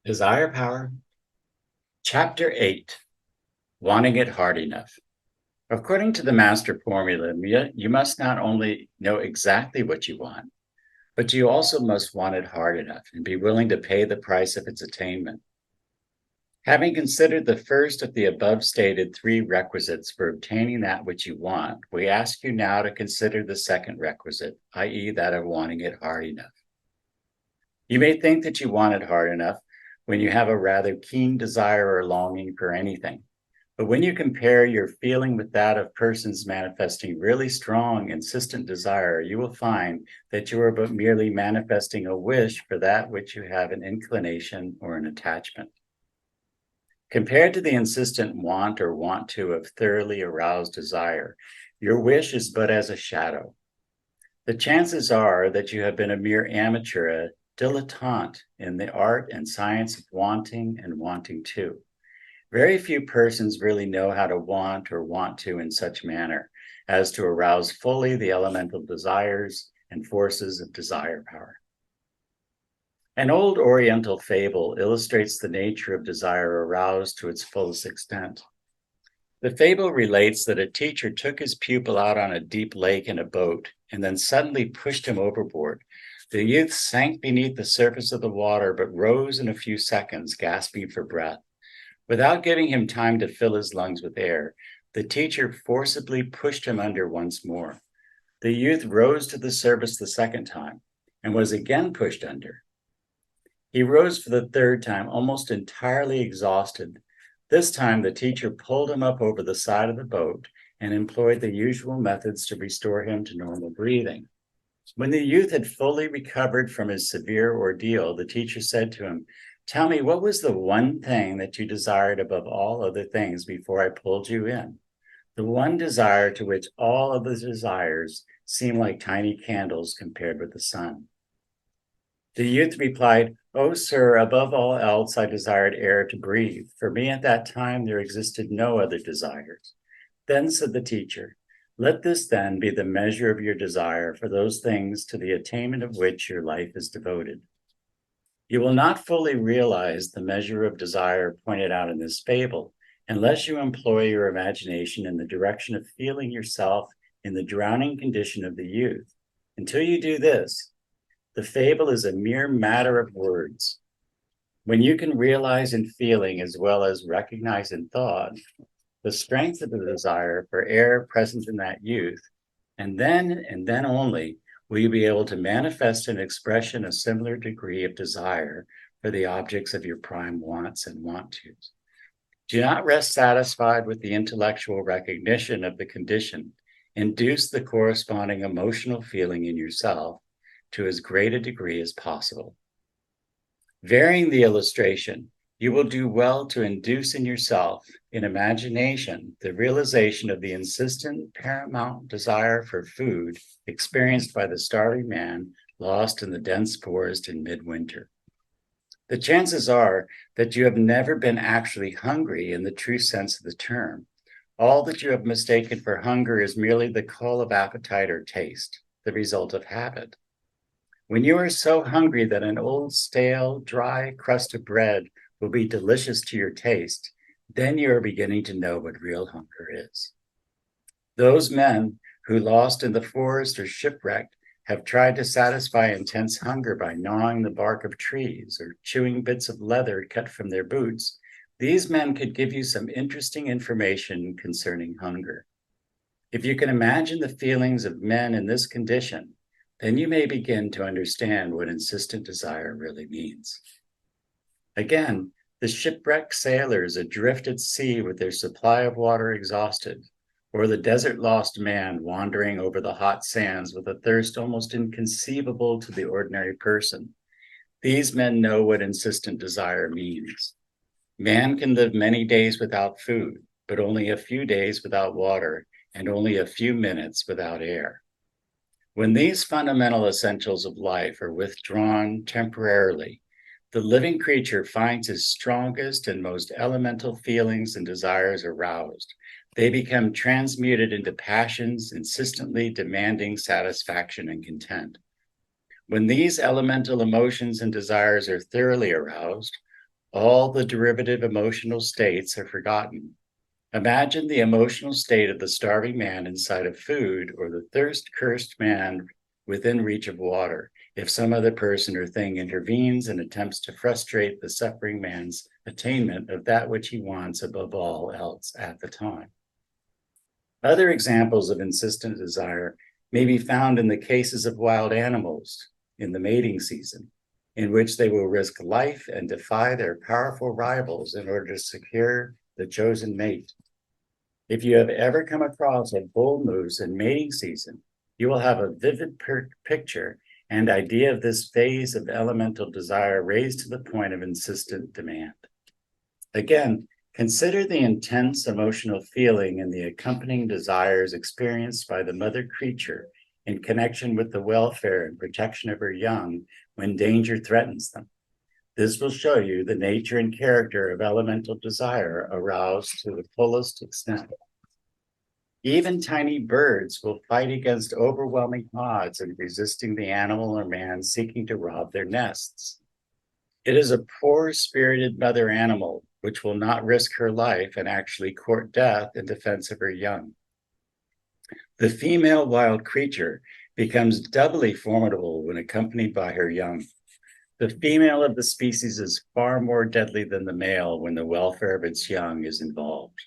Desire Power, Chapter 8, Wanting It Hard Enough. According to the master formula, you must not only know exactly what you want, but you also must want it hard enough and be willing to pay the price of its attainment. Having considered the first of the above stated three requisites for obtaining that which you want, we ask you now to consider the second requisite, i.e., that of wanting it hard enough. You may think that you want it hard enough when you have a rather keen desire or longing for anything. But when you compare your feeling with that of persons manifesting really strong, insistent desire, you will find that you are but merely manifesting a wish for that which you have an inclination or an attachment. Compared to the insistent want or want to of thoroughly aroused desire, your wish is but as a shadow. The chances are that you have been a mere amateur, a dilettante in the art and science of wanting and wanting to. Very few persons really know how to want or want to in such manner as to arouse fully the elemental desires and forces of desire power. An old Oriental fable illustrates the nature of desire aroused to its fullest extent. The fable relates that a teacher took his pupil out on a deep lake in a boat and then suddenly pushed him overboard. The youth sank beneath the surface of the water, but rose in a few seconds, gasping for breath. Without giving him time to fill his lungs with air, the teacher forcibly pushed him under once more. The youth rose to the surface the second time and was again pushed under. He rose for the third time, almost entirely exhausted. This time, the teacher pulled him up over the side of the boat and employed the usual methods to restore him to normal breathing. When the youth had fully recovered from his severe ordeal, the teacher said to him, "Tell me, what was the one thing that you desired above all other things before I pulled you in? The one desire to which all other desires seem like tiny candles compared with the sun." The youth replied, "Oh, sir, above all else, I desired air to breathe. For me at that time, there existed no other desires." Then said the teacher, "Let this then be the measure of your desire for those things to the attainment of which your life is devoted." You will not fully realize the measure of desire pointed out in this fable unless you employ your imagination in the direction of feeling yourself in the drowning condition of the youth. Until you do this, the fable is a mere matter of words. When you can realize in feeling as well as recognize in thought the strength of the desire for air present in that youth, and then only will you be able to manifest and expression a similar degree of desire for the objects of your prime wants and want tos. Do not rest satisfied with the intellectual recognition of the condition. Induce the corresponding emotional feeling in yourself to as great a degree as possible. Varying the illustration, you will do well to induce in yourself, in imagination, the realization of the insistent, paramount desire for food experienced by the starving man lost in the dense forest in midwinter. The chances are that you have never been actually hungry in the true sense of the term. All that you have mistaken for hunger is merely the call of appetite or taste, the result of habit. When you are so hungry that an old, stale, dry crust of bread will be delicious to your taste, then you are beginning to know what real hunger is. Those men who, lost in the forest or shipwrecked, have tried to satisfy intense hunger by gnawing the bark of trees or chewing bits of leather cut from their boots. These men could give you some interesting information concerning hunger. If you can imagine the feelings of men in this condition, then you may begin to understand what insistent desire really means. Again, the shipwrecked sailors adrift at sea with their supply of water exhausted, or the desert-lost man wandering over the hot sands with a thirst almost inconceivable to the ordinary person. These men know what insistent desire means. Man can live many days without food, but only a few days without water, and only a few minutes without air. When these fundamental essentials of life are withdrawn temporarily, the living creature finds his strongest and most elemental feelings and desires aroused. They become transmuted into passions, insistently demanding satisfaction and content. When these elemental emotions and desires are thoroughly aroused, All the derivative emotional states are forgotten. Imagine the emotional state of the starving man inside of food, or the thirst-cursed man within reach of water, if some other person or thing intervenes and attempts to frustrate the suffering man's attainment of that which he wants above all else at the time. Other examples of insistent desire may be found in the cases of wild animals in the mating season, in which they will risk life and defy their powerful rivals in order to secure the chosen mate. If you have ever come across a bull moose in mating season, you will have a vivid picture and idea of this phase of elemental desire raised to the point of insistent demand. Again, consider the intense emotional feeling and the accompanying desires experienced by the mother creature in connection with the welfare and protection of her young when danger threatens them. This will show you the nature and character of elemental desire aroused to the fullest extent. Even tiny birds will fight against overwhelming odds in resisting the animal or man seeking to rob their nests. It is a poor-spirited mother animal which will not risk her life and actually court death in defense of her young. The female wild creature becomes doubly formidable when accompanied by her young. The female of the species is far more deadly than the male when the welfare of its young is involved.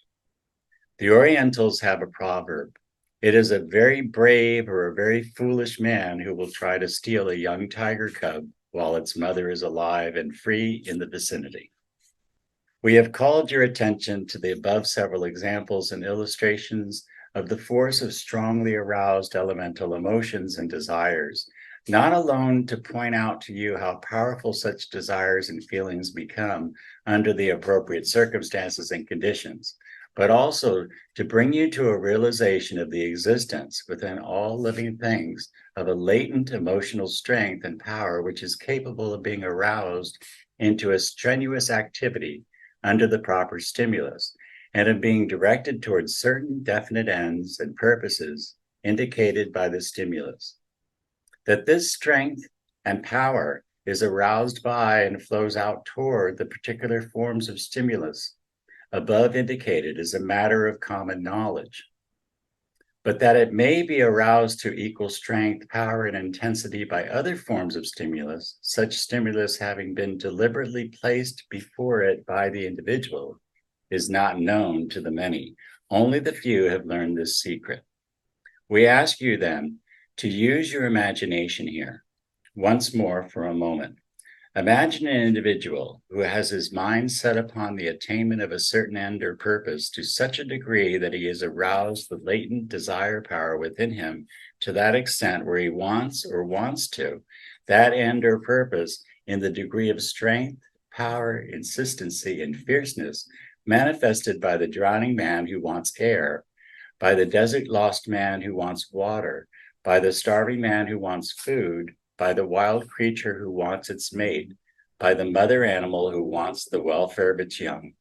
The Orientals have a proverb. It is a very brave or a very foolish man who will try to steal a young tiger cub while its mother is alive and free in the vicinity. We have called your attention to the above several examples and illustrations of the force of strongly aroused elemental emotions and desires, not alone to point out to you how powerful such desires and feelings become under the appropriate circumstances and conditions, but also to bring you to a realization of the existence within all living things of a latent emotional strength and power which is capable of being aroused into a strenuous activity under the proper stimulus, and of being directed towards certain definite ends and purposes indicated by the stimulus. That this strength and power is aroused by and flows out toward the particular forms of stimulus above indicated is a matter of common knowledge. But that it may be aroused to equal strength, power, and intensity by other forms of stimulus, such stimulus having been deliberately placed before it by the individual, is not known to the many. Only the few have learned this secret. We ask you then to use your imagination here once more for a moment. Imagine an individual who has his mind set upon the attainment of a certain end or purpose to such a degree that he has aroused the latent desire power within him to that extent where he wants to that end or purpose in the degree of strength, power, insistency, and fierceness manifested by the drowning man who wants air, by the desert lost man who wants water, by the starving man who wants food, by the wild creature who wants its mate, by the mother animal who wants the welfare of its young.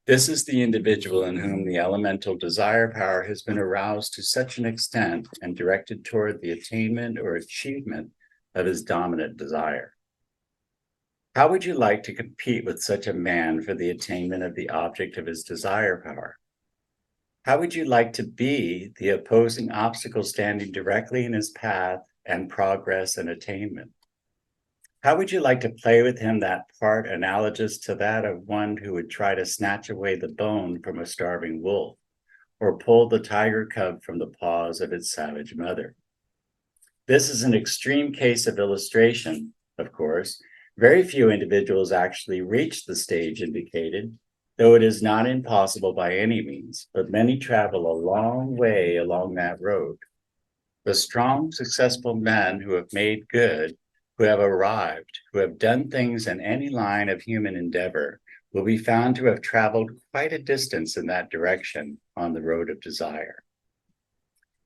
This is the individual in whom the elemental desire power has been aroused to such an extent and directed toward the attainment or achievement of his dominant desire. How would you like to compete with such a man for the attainment of the object of his desire power? How would you like to be the opposing obstacle standing directly in his path and progress and attainment? How would you like to play with him that part analogous to that of one who would try to snatch away the bone from a starving wolf, or pull the tiger cub from the paws of its savage mother? This is an extreme case of illustration, of course. Very few individuals actually reach the stage indicated, though it is not impossible by any means, but many travel a long way along that road. The strong, successful men who have made good, who have arrived, who have done things in any line of human endeavor, will be found to have traveled quite a distance in that direction on the road of desire.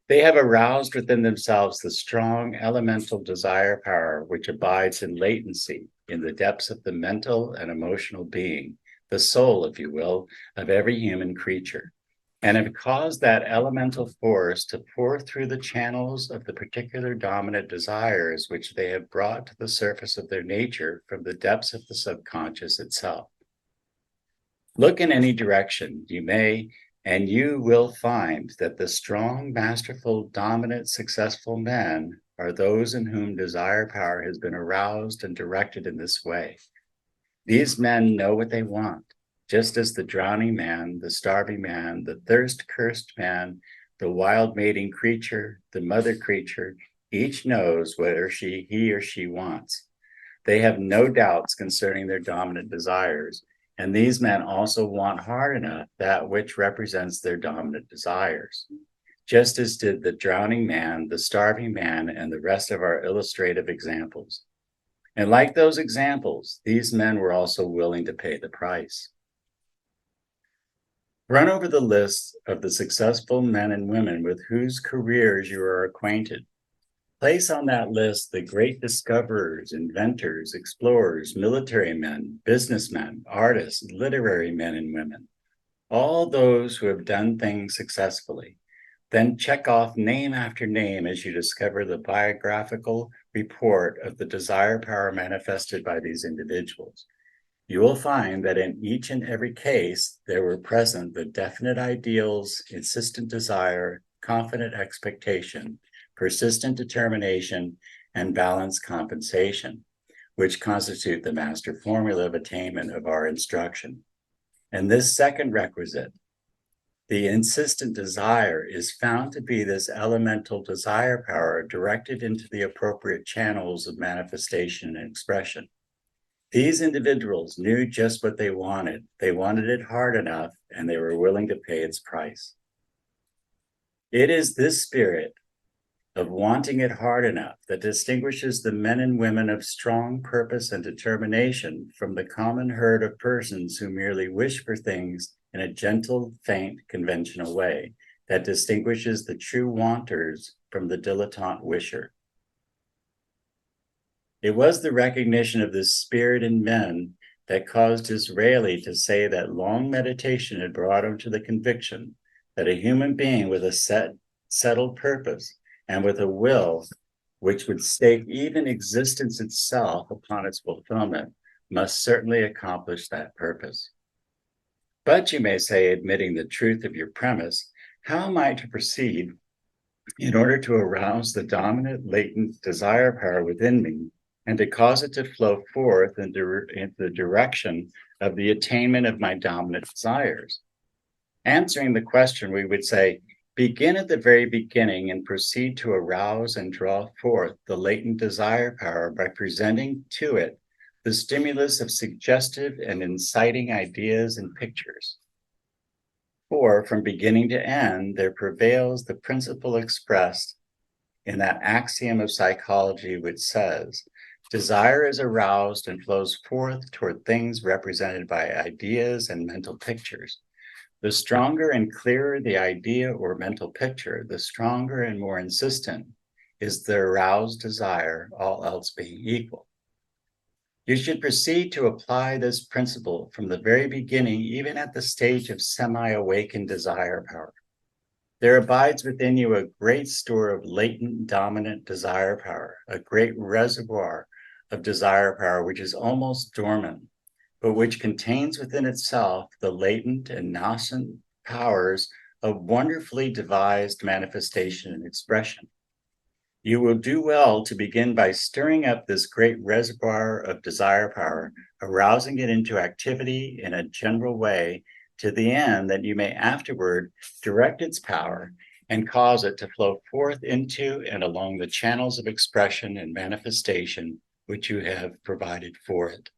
They have aroused within themselves the strong elemental desire power which abides in latency in the depths of the mental and emotional being, the soul, if you will, of every human creature. and have caused that elemental force to pour through the channels of the particular dominant desires which they have brought to the surface of their nature from the depths of the subconscious itself. Look in any direction you may, and you will find that the strong, masterful, dominant, successful men are those in whom desire power has been aroused and directed in this way. These men know what they want, just as the drowning man, the starving man, the thirst-cursed man, the wild mating creature, the mother creature, each knows what he or she wants. They have no doubts concerning their dominant desires, and these men also want hard enough that which represents their dominant desires, just as did the drowning man, the starving man, and the rest of our illustrative examples. And like those examples, these men were also willing to pay the price. Run over the list of the successful men and women with whose careers you are acquainted. Place on that list the great discoverers, inventors, explorers, military men, businessmen, artists, literary men and women, all those who have done things successfully. Then check off name after name as you discover the biographical report of the desire power manifested by these individuals. You will find that in each and every case, there were present the definite ideals, insistent desire, confident expectation, persistent determination, and balanced compensation, which constitute the master formula of attainment of our instruction. And this second requisite, the insistent desire, is found to be this elemental desire power directed into the appropriate channels of manifestation and expression. These individuals knew just what they wanted. They wanted it hard enough, and they were willing to pay its price. It is this spirit of wanting it hard enough that distinguishes the men and women of strong purpose and determination from the common herd of persons who merely wish for things in a gentle, faint, conventional way, that distinguishes the true wanters from the dilettante wisher. It was the recognition of this spirit in men that caused Disraeli to say that long meditation had brought him to the conviction that a human being with a settled purpose and with a will which would stake even existence itself upon its fulfillment must certainly accomplish that purpose. But you may say, admitting the truth of your premise, how am I to proceed in order to arouse the dominant latent desire power within me and to cause it to flow forth in the direction of the attainment of my dominant desires? Answering the question, we would say, begin at the very beginning and proceed to arouse and draw forth the latent desire power by presenting to it the stimulus of suggestive and inciting ideas and pictures. For from beginning to end, there prevails the principle expressed in that axiom of psychology which says, desire is aroused and flows forth toward things represented by ideas and mental pictures. The stronger and clearer the idea or mental picture, the stronger and more insistent is the aroused desire, all else being equal. You should proceed to apply this principle from the very beginning, even at the stage of semi-awakened desire power. There abides within you a great store of latent dominant desire power, a great reservoir of desire power which is almost dormant, but which contains within itself the latent and nascent powers of wonderfully devised manifestation and expression. You will do well to begin by stirring up this great reservoir of desire power, arousing it into activity in a general way, to the end that you may afterward direct its power and cause it to flow forth into and along the channels of expression and manifestation which you have provided for it.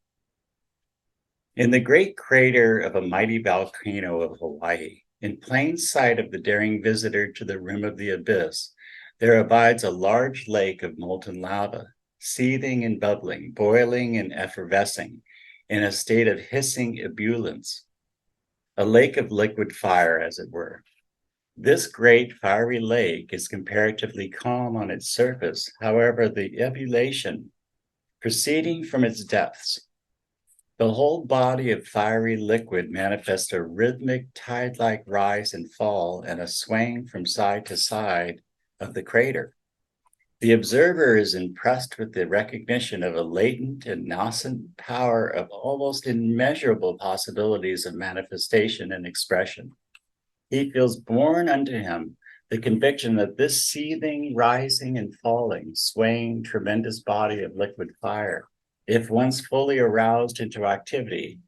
In the great crater of a mighty volcano of Hawaii, in plain sight of the daring visitor to the rim of the abyss, there abides a large lake of molten lava, seething and bubbling, boiling and effervescing, in a state of hissing ebullience, a lake of liquid fire, as it were. This great fiery lake is comparatively calm on its surface. However, the ebullition proceeding from its depths, The whole body of fiery liquid manifests a rhythmic tide-like rise and fall and a swaying from side to side of the crater. The observer is impressed with the recognition of a latent and nascent power of almost immeasurable possibilities of manifestation and expression. He feels born unto him the conviction that this seething, rising, and falling, swaying, tremendous body of liquid fire, if once fully aroused into activity,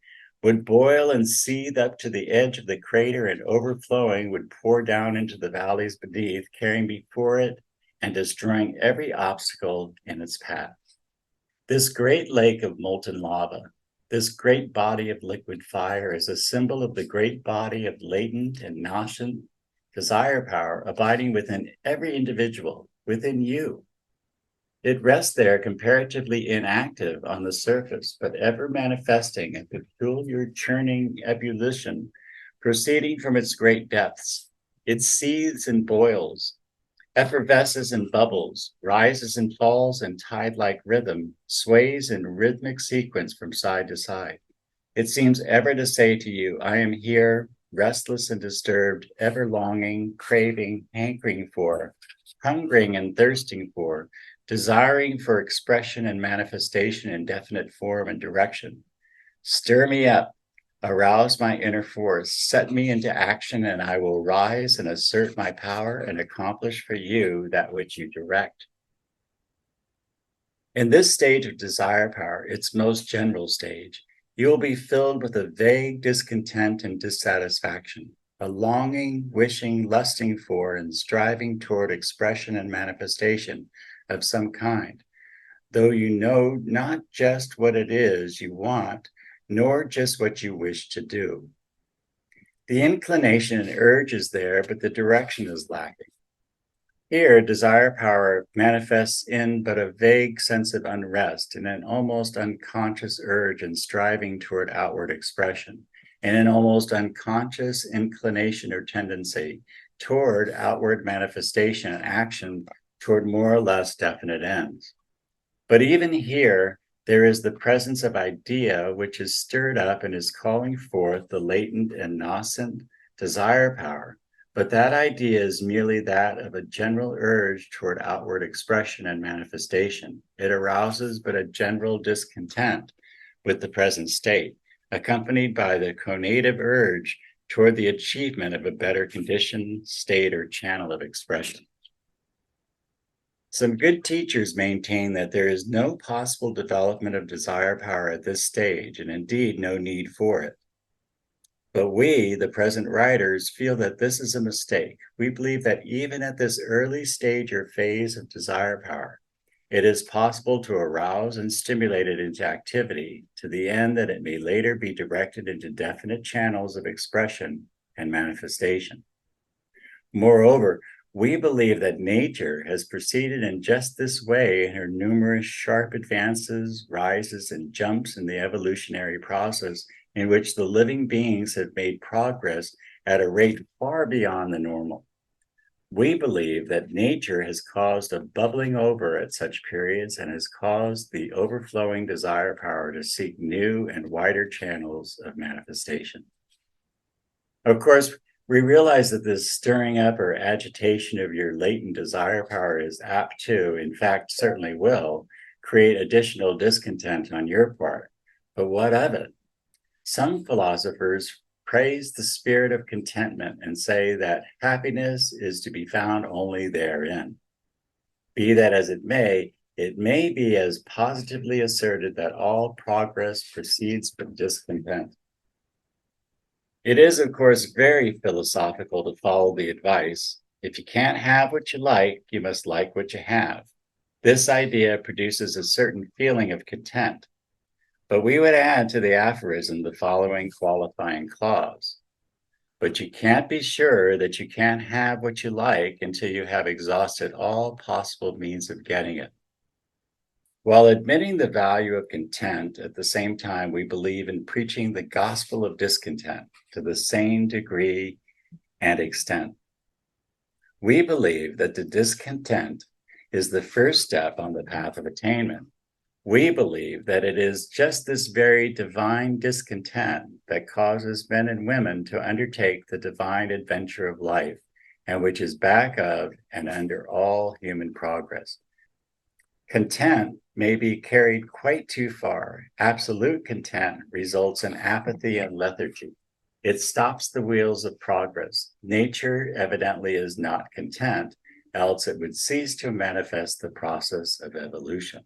would boil and seethe up to the edge of the crater and overflowing would pour down into the valleys beneath, carrying before it and destroying every obstacle in its path. This great lake of molten lava, this great body of liquid fire is a symbol of the great body of latent and nascent desire power abiding within every individual, within you. It rests there comparatively inactive on the surface, but ever manifesting a peculiar churning ebullition proceeding from its great depths. It seethes and boils, effervesces and bubbles, rises and falls in tide-like rhythm, sways in rhythmic sequence from side to side. It seems ever to say to you, I am here, restless and disturbed, ever longing, craving, hankering for, hungering and thirsting for, desiring for expression and manifestation in definite form and direction. Stir me up, arouse my inner force, set me into action, and I will rise and assert my power and accomplish for you that which you direct. In this stage of desire power, its most general stage, you will be filled with a vague discontent and dissatisfaction, a longing, wishing, lusting for, and striving toward expression and manifestation of some kind, though you know not just what it is you want, nor just what you wish to do. The inclination and urge is there, but the direction is lacking. Here, desire power manifests in but a vague sense of unrest and an almost unconscious urge and striving toward outward expression, and an almost unconscious inclination or tendency toward outward manifestation and action toward more or less definite ends. But even here, there is the presence of idea which is stirred up and is calling forth the latent and nascent desire power. But that idea is merely that of a general urge toward outward expression and manifestation. It arouses but a general discontent with the present state, accompanied by the conative urge toward the achievement of a better condition, state, or channel of expression. Some good teachers maintain that there is no possible development of desire power at this stage, and indeed no need for it. But we, the present writers, feel that this is a mistake. We believe that even at this early stage or phase of desire power, it is possible to arouse and stimulate it into activity to the end that it may later be directed into definite channels of expression and manifestation. Moreover, we believe that nature has proceeded in just this way in her numerous sharp advances, rises, and jumps in the evolutionary process in which the living beings have made progress at a rate far beyond the normal. We believe that nature has caused a bubbling over at such periods and has caused the overflowing desire power to seek new and wider channels of manifestation. Of course, we realize that this stirring up or agitation of your latent desire power is apt to, in fact, certainly will, create additional discontent on your part. But what of it? Some philosophers praise the spirit of contentment and say that happiness is to be found only therein. Be that as it may be as positively asserted that all progress proceeds from discontent. It is, of course, very philosophical to follow the advice, if you can't have what you must like what you have. This idea produces a certain feeling of content. But we would add to the aphorism the following qualifying clause. But you can't be sure that you can't have what you like until you have exhausted all possible means of getting it. While admitting the value of content, at the same time, we believe in preaching the gospel of discontent to the same degree and extent. We believe that the discontent is the first step on the path of attainment, We believe that it is just this very divine discontent that causes men and women to undertake the divine adventure of life, and which is back of and under all human progress. Content may be carried quite too far. Absolute content results in apathy and lethargy. It stops the wheels of progress. Nature evidently is not content, else it would cease to manifest the process of evolution.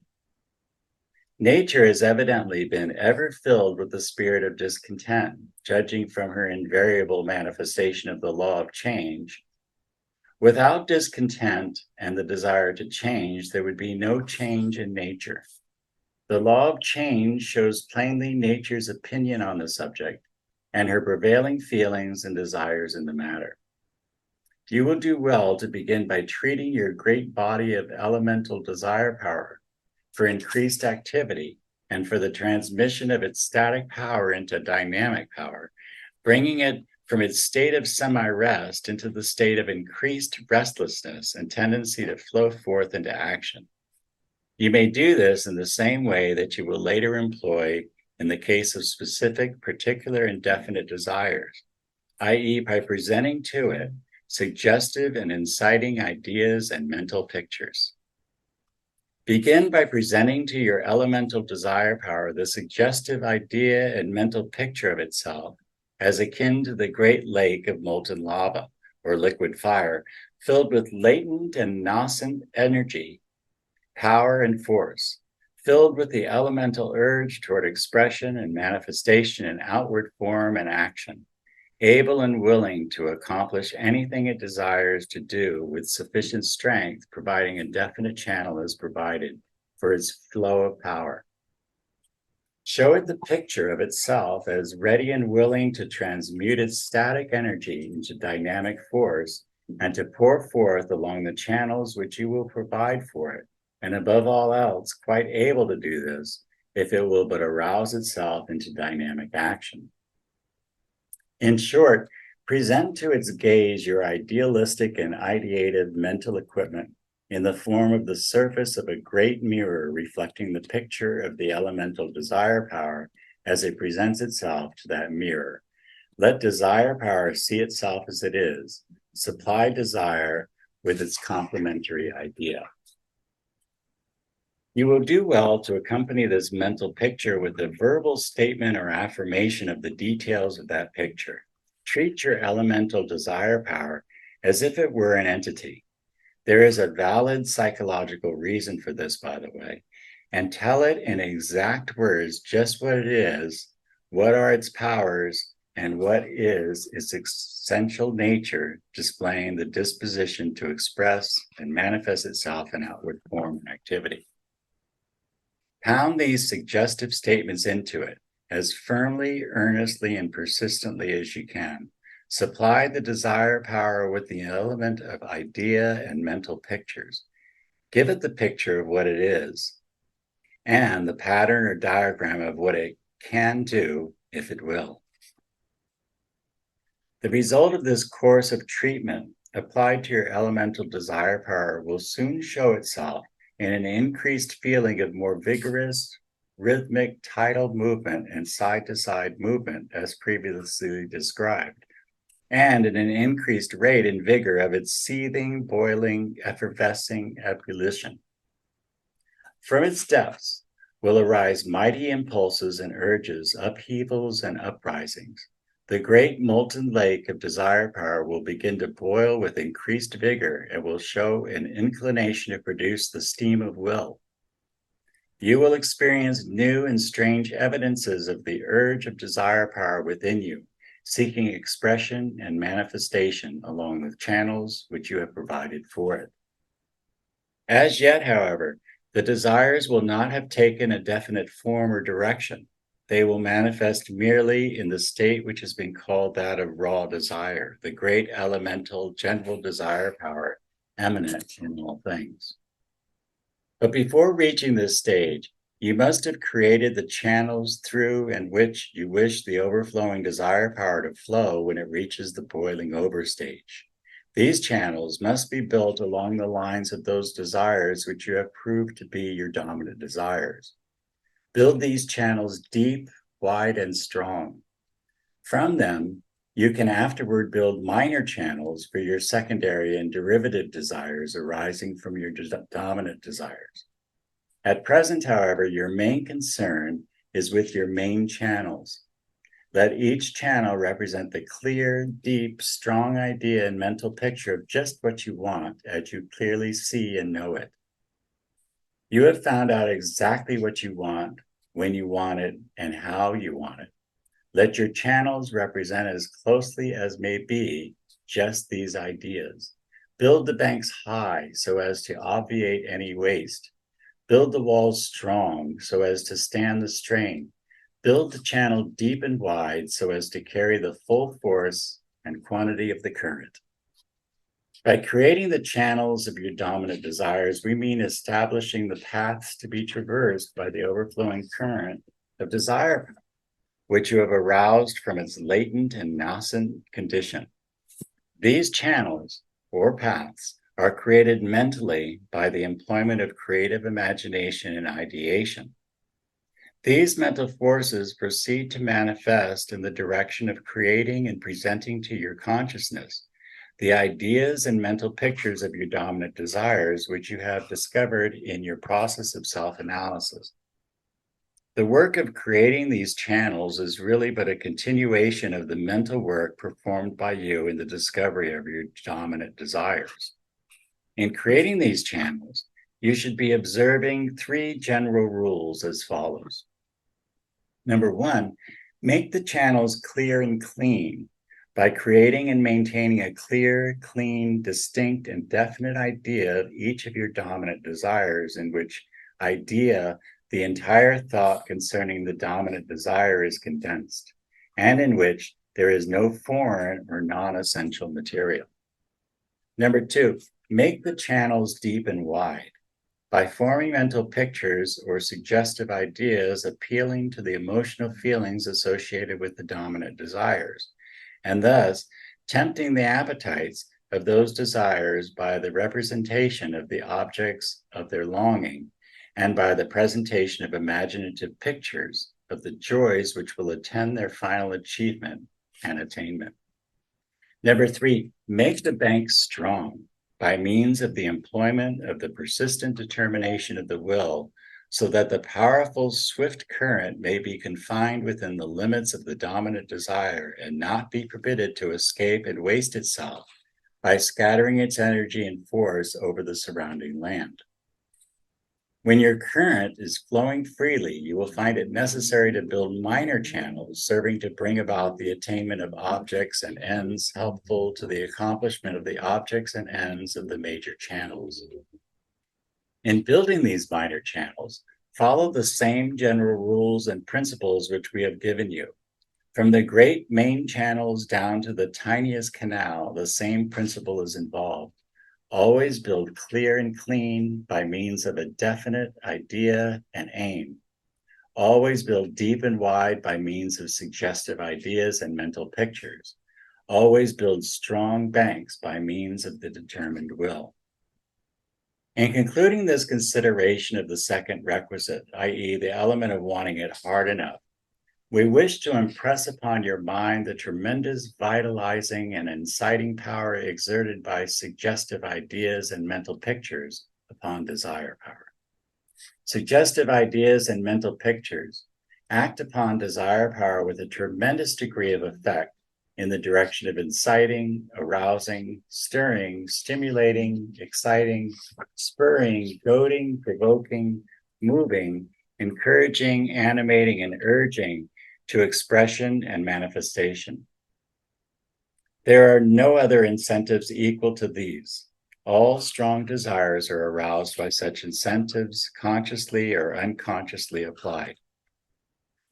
Nature has evidently been ever filled with the spirit of discontent, judging from her invariable manifestation of the law of change. Without discontent and the desire to change, there would be no change in nature. The law of change shows plainly nature's opinion on the subject and her prevailing feelings and desires in the matter. You will do well to begin by treating your great body of elemental desire power for increased activity and for the transmission of its static power into dynamic power, bringing it from its state of semi-rest into the state of increased restlessness and tendency to flow forth into action. You may do this in the same way that you will later employ in the case of specific, particular, and definite desires, i.e., by presenting to it suggestive and inciting ideas and mental pictures. Begin by presenting to your elemental desire power the suggestive idea and mental picture of itself as akin to the great lake of molten lava or liquid fire, filled with latent and nascent energy, power, and force, filled with the elemental urge toward expression and manifestation in outward form and action, able and willing to accomplish anything it desires to do with sufficient strength, providing a definite channel is provided for its flow of power. Show it the picture of itself as ready and willing to transmute its static energy into dynamic force and to pour forth along the channels which you will provide for it, and above all else, quite able to do this if it will but arouse itself into dynamic action. In short, present to its gaze your idealistic and ideated mental equipment in the form of the surface of a great mirror reflecting the picture of the elemental desire power as it presents itself to that mirror. Let desire power see itself as it is. Supply desire with its complementary idea. You will do well to accompany this mental picture with a verbal statement or affirmation of the details of that picture. Treat your elemental desire power as if it were an entity. There is a valid psychological reason for this, by the way, and tell it in exact words just what it is, what are its powers, and what is its essential nature, displaying the disposition to express and manifest itself in outward form and activity. Pound these suggestive statements into it as firmly, earnestly, and persistently as you can. Supply the desire power with the element of idea and mental pictures. Give it the picture of what it is and the pattern or diagram of what it can do if it will. The result of this course of treatment applied to your elemental desire power will soon show itself in an increased feeling of more vigorous, rhythmic tidal movement and side-to-side movement as previously described, and in an increased rate and vigor of its seething, boiling, effervescing ebullition. From its depths will arise mighty impulses and urges, upheavals and uprisings. The great molten lake of desire power will begin to boil with increased vigor and will show an inclination to produce the steam of will. You will experience new and strange evidences of the urge of desire power within you, seeking expression and manifestation along the channels which you have provided for it. As yet, however, the desires will not have taken a definite form or direction. They will manifest merely in the state which has been called that of raw desire, the great elemental general desire power eminent in all things. But before reaching this stage, you must have created the channels through and which you wish the overflowing desire power to flow when it reaches the boiling over stage. These channels must be built along the lines of those desires which you have proved to be your dominant desires. Build these channels deep, wide, and strong. From them, you can afterward build minor channels for your secondary and derivative desires arising from your dominant desires. At present, however, your main concern is with your main channels. Let each channel represent the clear, deep, strong idea and mental picture of just what you want as you clearly see and know it. You have found out exactly what you want, when you want it, and how you want it. Let your channels represent as closely as may be just these ideas. Build the banks high so as to obviate any waste. Build the walls strong so as to stand the strain. Build the channel deep and wide so as to carry the full force and quantity of the current. By creating the channels of your dominant desires, we mean establishing the paths to be traversed by the overflowing current of desire, which you have aroused from its latent and nascent condition. These channels, or paths, are created mentally by the employment of creative imagination and ideation. These mental forces proceed to manifest in the direction of creating and presenting to your consciousness the ideas and mental pictures of your dominant desires, which you have discovered in your process of self-analysis. The work of creating these channels is really but a continuation of the mental work performed by you in the discovery of your dominant desires. In creating these channels, you should be observing 3 general rules as follows. Number 1, make the channels clear and clean by creating and maintaining a clear, clean, distinct, and definite idea of each of your dominant desires, in which idea the entire thought concerning the dominant desire is condensed, and in which there is no foreign or non-essential material. Number 2, make the channels deep and wide by forming mental pictures or suggestive ideas appealing to the emotional feelings associated with the dominant desires, and thus tempting the appetites of those desires by the representation of the objects of their longing and by the presentation of imaginative pictures of the joys which will attend their final achievement and attainment. Number 3, make the bank strong by means of the employment of the persistent determination of the will, so that the powerful, swift current may be confined within the limits of the dominant desire and not be permitted to escape and waste itself by scattering its energy and force over the surrounding land. When your current is flowing freely, you will find it necessary to build minor channels serving to bring about the attainment of objects and ends helpful to the accomplishment of the objects and ends of the major channels. In building these minor channels, follow the same general rules and principles which we have given you. From the great main channels down to the tiniest canal, the same principle is involved. Always build clear and clean by means of a definite idea and aim. Always build deep and wide by means of suggestive ideas and mental pictures. Always build strong banks by means of the determined will. In concluding this consideration of the second requisite, i.e., the element of wanting it hard enough, we wish to impress upon your mind the tremendous vitalizing and inciting power exerted by suggestive ideas and mental pictures upon desire power. Suggestive ideas and mental pictures act upon desire power with a tremendous degree of effect in the direction of inciting, arousing, stirring, stimulating, exciting, spurring, goading, provoking, moving, encouraging, animating, and urging to expression and manifestation. There are no other incentives equal to these. All strong desires are aroused by such incentives, consciously or unconsciously applied.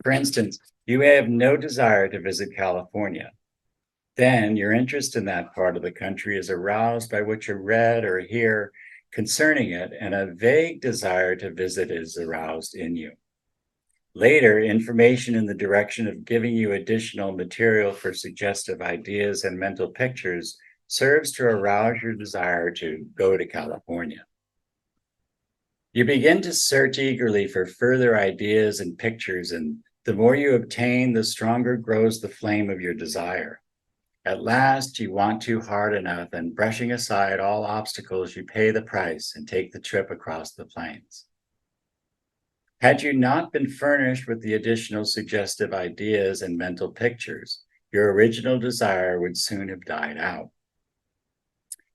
For instance, you may have no desire to visit California. Then your interest in that part of the country is aroused by what you read or hear concerning it, and a vague desire to visit is aroused in you. Later, information in the direction of giving you additional material for suggestive ideas and mental pictures serves to arouse your desire to go to California. You begin to search eagerly for further ideas and pictures, and the more you obtain, the stronger grows the flame of your desire. At last, you want to hard enough, and brushing aside all obstacles, you pay the price and take the trip across the plains. Had you not been furnished with the additional suggestive ideas and mental pictures, your original desire would soon have died out.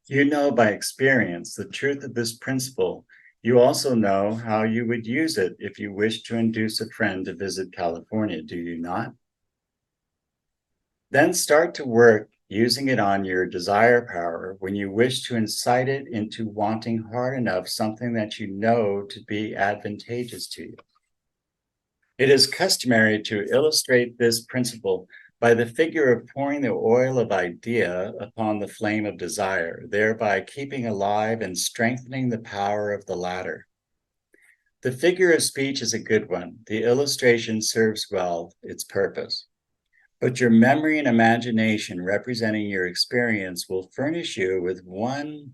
You know by experience the truth of this principle. You also know how you would use it if you wished to induce a friend to visit California, do you not? Then start to work using it on your desire power when you wish to incite it into wanting hard enough something that you know to be advantageous to you. It is customary to illustrate this principle by the figure of pouring the oil of idea upon the flame of desire, thereby keeping alive and strengthening the power of the latter. The figure of speech is a good one. The illustration serves well its purpose. But your memory and imagination representing your experience will furnish you with one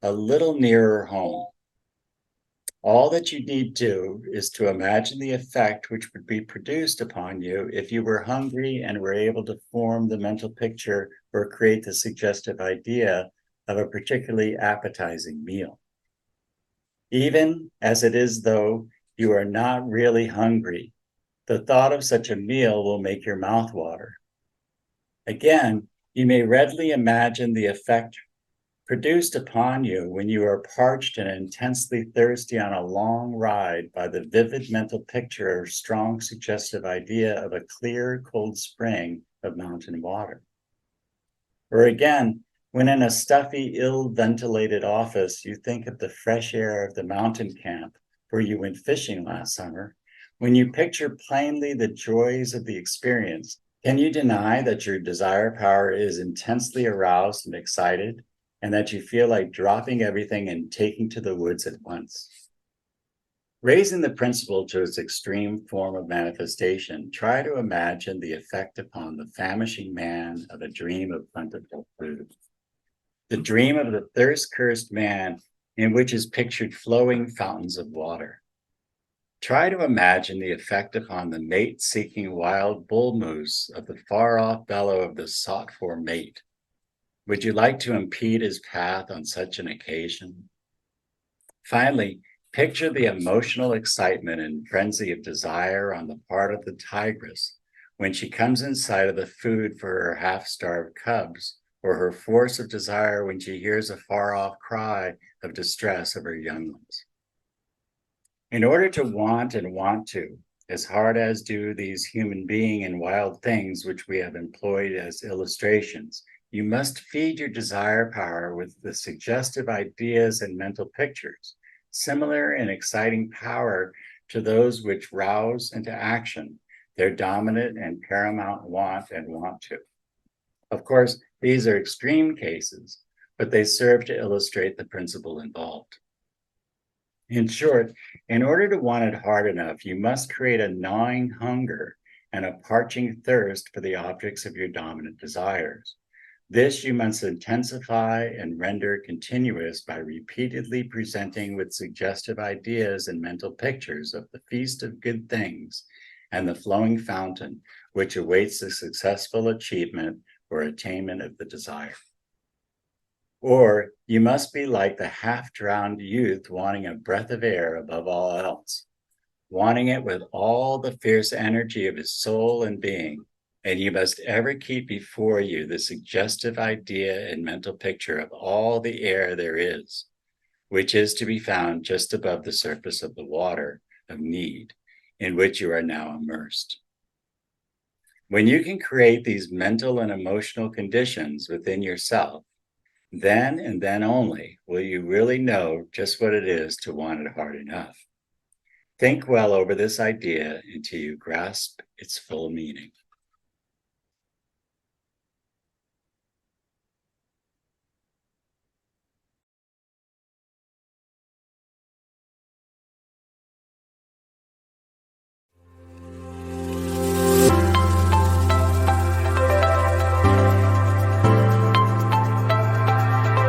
a little nearer home. All that you need do is to imagine the effect which would be produced upon you if you were hungry and were able to form the mental picture or create the suggestive idea of a particularly appetizing meal. Even as it is though you are not really hungry, the thought of such a meal will make your mouth water. Again, you may readily imagine the effect produced upon you when you are parched and intensely thirsty on a long ride by the vivid mental picture or strong suggestive idea of a clear, cold spring of mountain water. Or again, when in a stuffy, ill-ventilated office, you think of the fresh air of the mountain camp where you went fishing last summer, when you picture plainly the joys of the experience, can you deny that your desire power is intensely aroused and excited, and that you feel like dropping everything and taking to the woods at once? Raising the principle to its extreme form of manifestation, try to imagine the effect upon the famishing man of a dream of plentiful food. The dream of the thirst-cursed man in which is pictured flowing fountains of water. Try to imagine the effect upon the mate-seeking wild bull moose of the far-off bellow of the sought-for mate. Would you like to impede his path on such an occasion? Finally, picture the emotional excitement and frenzy of desire on the part of the tigress when she comes in sight of the food for her half-starved cubs, or her force of desire when she hears a far-off cry of distress of her younglings. In order to want and want to, as hard as do these human being and wild things which we have employed as illustrations, you must feed your desire power with the suggestive ideas and mental pictures, similar in exciting power to those which rouse into action their dominant and paramount want and want to. Of course, these are extreme cases, but they serve to illustrate the principle involved. In short, in order to want it hard enough, you must create a gnawing hunger and a parching thirst for the objects of your dominant desires. This you must intensify and render continuous by repeatedly presenting with suggestive ideas and mental pictures of the feast of good things and the flowing fountain which awaits the successful achievement or attainment of the desire. Or you must be like the half-drowned youth wanting a breath of air above all else, wanting it with all the fierce energy of his soul and being, and you must ever keep before you the suggestive idea and mental picture of all the air there is, which is to be found just above the surface of the water of need in which you are now immersed. When you can create these mental and emotional conditions within yourself, then and then only will you really know just what it is to want it hard enough. Think well over this idea until you grasp its full meaning.